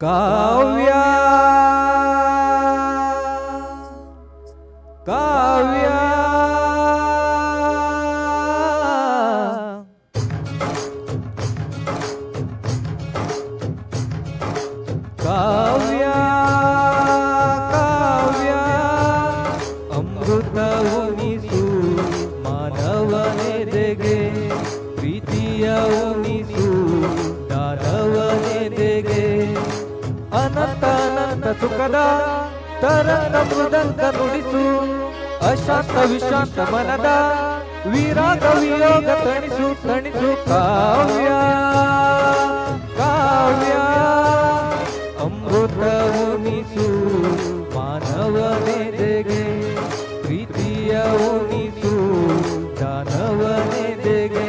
ಕಾವ್ಯ ಕಾವ್ಯ ಕಾವ್ಯ ಕಾವ್ಯ ಅಮೃತ ಉಣಿಸು ಮಾನವನೆದೆಗೆ ಪ್ರೀತಿಯ ಉಣಿಸು ದಾನವನೆದೆಗೆ ಅನಂತ ಅನಂತ ಸುಖದ ತರಂಗ ಮೃದಂಗ ನುಡಿಸು ಅಶಾಂತ ವಿಶಾಂತ ಮನದ ವಿರಾಗ ವಿಯೋಗ ತಣಿಸು ತಣಿಸು ಕಾವ್ಯ ಕಾವ್ಯ ಅಮೃತ ಉಣಿಸು ಮಾನವನೆದೆಗೆ ಪ್ರೀತಿಯ ಉಣಿಸು ದಾನವನೆದೆಗೆ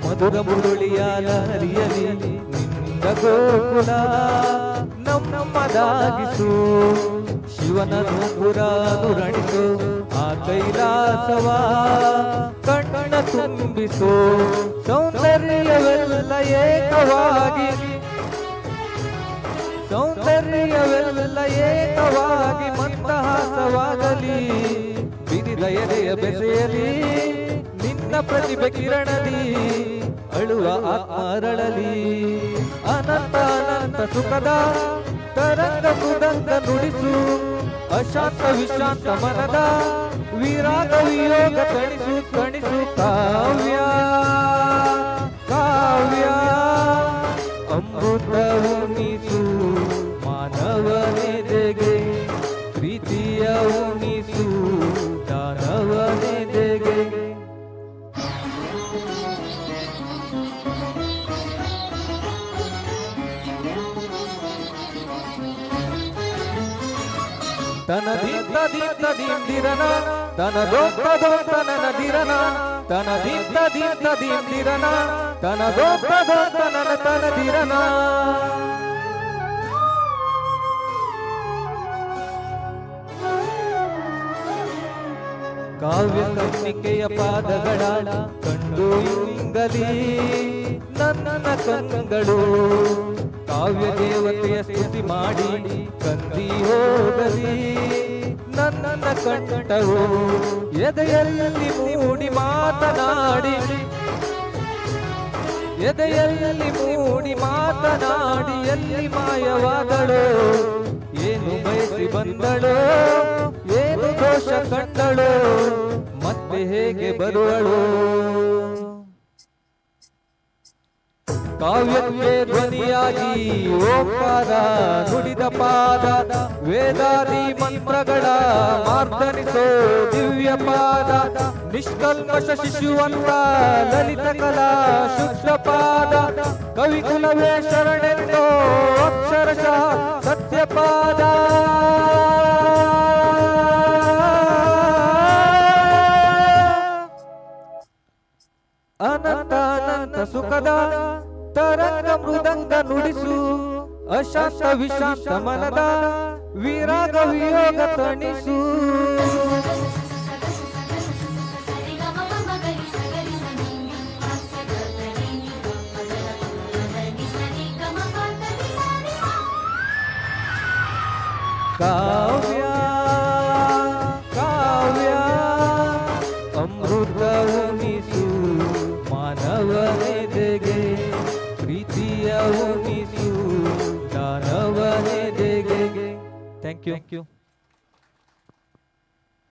ಮಧುರ ಮುರುಳಿಯ ಲಹರಿಯಲಿ ನಿಂದ ಗೋಕುಲ ನಮ್ಮದಾಗಿಸು ಶಿವನ ನುಂಗುರ ನುರಣಿಸು ಆ ಕೈಲಾಸವ ಕಣ್ಣ ತುಂಬಿಸು ಸೌಂದರ್ಯವೆಲ್ಲ ಏಕವಾಗಿ ಸೌಂದರ್ಯವೆಲ್ಲ ಏಕವಾಗಿ ಮಂದಹಾಸವಾಗಲಿ ಬಿರಿದ ಎದೆಯ ಬೆಸೆಯಲಿ ನಿನ್ನ ಪ್ರತಿಭೆ ಕಿರಣದಿ ಅಳುವ ಆತ್ಮರಳಲಿ ಅನಂತ ಅನಂತ ಸುಖದ ತರಂಗ ಮೃದಂಗ ನುಡಿಸು ಅಶಾಂತ ವಿಶಾಂತ ಮನದ ವಿರಾಗ ವಿಯೋಗ ತಣಿಸು ತಣಿಸು ಕಾವ್ಯ ಕಾವ್ಯ ಅಮೃತ ಉಣಿಸು ಮಾನವನೆದೆಗೆ ಪ್ರೀತಿಯ ಉಣಿಸು ದಾನವನೆದೆಗೆ ತನ ದಿಂತ ದಿಂತ ದಿಂದಿರನ ತನ ದೊಡ್ಡ ದೊಡ್ಡ ನದಿರನ ತನ ದಿಂತ ದಿಂತ ದಿಂದಿರನ ತನ ದೊಡ್ಡ ದೊಡ್ಡ ತನದಿರನ ಕಾವ್ಯ ಕನ್ನಿಕೆಯ ಪಾದಗಳ ಕಂಡು ಇಂಗಲಿ ನನ್ನ ಕಂಗಳು ಕಾವ್ಯ ದೇವತೆಯ ಸ್ತುತಿ ಮಾಡಿ ಕಂದಿ ಹೋಗಲಿ ನನ್ನ ಕಂಠವು ಎದೆಯಲ್ಲಿ ಮೂಡಿ ಮಾತನಾಡಿ ಎದೆಯಲ್ಲಿ ಮೂಡಿ ಮಾತನಾಡಿ ಎಲ್ಲಿ ಮಾಯವಾದಳು ಏನು ಬಯಸಿ ಬಂದಳು ಏನು ದೋಷ ಕಂಡಳು ಮತ್ತೆ ಹೇಗೆ ಬರುವಳು ಕಾವ್ಯಕ್ಕೆ ಧ್ವನಿಯಾಗಿ ಓಂಕಾರ ನುಡಿದ ಪಾದ ವೇದಾದಿ ಮಂತ್ರಗಳ ಮಾರ್ದನಿಸೋ ದಿವ್ಯ ಪಾದ ನಿಷ್ಕಲ್ಮಶ ಶಿಶುವಂತ ಲಲಿತ ಕಲಾ ಶುದ್ಧ ಪಾದ ಕವಿಕುಲವೇ ಶರಣೆಂದೋ ಅಕ್ಷರಶಃ ಸತ್ಯಪಾದ ಅನಂತ ಅನಂತ ಸುಖದ ತರಂಗ ಮೃದಂಗ ನುಡಿಸು ಅಶಾಂತ ವಿಶಾಂತ ಮನದ ವಿರಾಗ ವಿಯೋಗ ತಣಿಸು ಕಾವ್ಯ ಕಾವ್ಯ ಅಮೃತ ಉಣಿಸು ಮಾನವನೆದೆಗೆ ಪ್ರೀತಿಯ ಉಣಿಸು ದಾನವನೆದೆಗೆ ಥ್ಯಾಂಕ್ ಯು